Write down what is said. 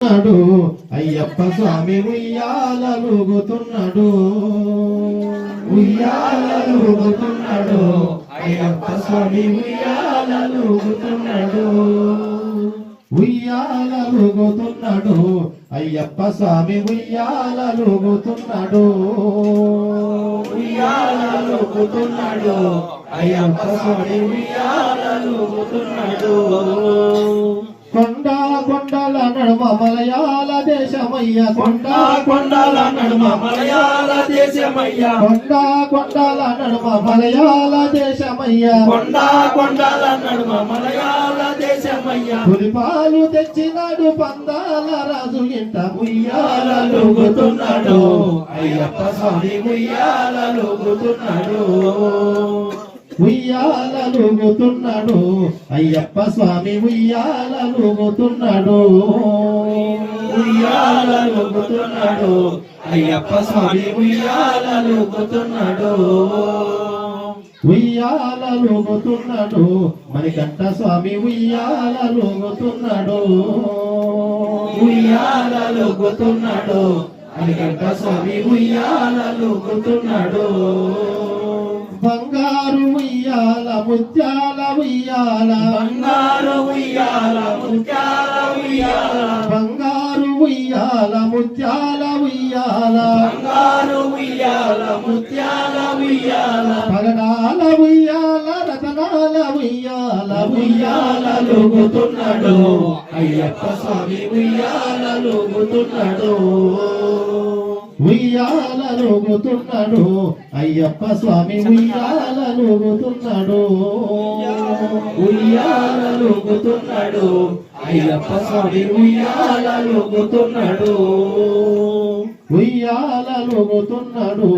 అయ్యప్ప స్వామి ఉయ్యాలలుగుతున్నాడు ఉయ్యాలలుగుతున్నాడు అయ్యప్ప స్వామి ఉయ్యాలలుగుతున్నాడు ఉయ్యాలలుగుతున్నాడు అయ్యప్ప స్వామి ఉయ్యాలలుగుతున్నాడు ఉయ్యాలలుగుతున్నాడు అయ్యప్ప స్వామి ఉయ్యాలలుగుతున్నాడు కొండల కొండల నడుమ మలయాళ దేశమయ్య కొండల నడుమ మలయాళ దేశమయ్య కొండల నడుమ మలయాళ దేశమయ్య కొండల నడుమ మలయాళ దేశమయ్య పులిపాలు తెచ్చినాడు పందాల రాజు ఇంట ఉయ్యాలలుగుతున్నాడు అయ్యప్ప స్వామి ఉయ్యాలలుగుతున్నాడు ఉయ్యాలలుగుతున్నాడు అయ్యప్ప స్వామి ఉయ్యాలలుగుతున్నాడు ఉయ్యాలలుగుతున్నాడు అయ్యప్ప స్వామి ఉయ్యాలలుగుతున్నాడు ఉయ్యాలలుగుతున్నాడు మణికంఠ స్వామి ఉయ్యాలలుగుతున్నాడు ఉయ్యాలలుగుతున్నాడు మణికంఠ స్వామి ఉయ్యాలలుగుతున్నాడు బంగారు ఉయ్యాల ముత్యాల ఉయ్యాల బంగారు ఉయ్యాల ముత్యాల ఉయ్యాల బంగారు ఉయ్యాల ముత్యాల ఉయ్యాల బంగారు ఉయ్యాల ముత్యాల ఉయ్యాల పగడాల ఉయ్యాల రతనాల ఉయ్యాల ఉయ్యాలలుగుతున్నాడు అయ్యప్ప స్వామి ఉయ్యాలలుగుతున్నాడు ఉయ్యాలలుగుతున్నాడు అయ్యప్ప స్వామి ఉయ్యాలలుగుతున్నాడు ఉయ్యాలలుగుతున్నాడు అయ్యప్ప స్వామి ఉయ్యాలలుగుతున్నాడు ఉయ్యాలలుగుతున్నాడు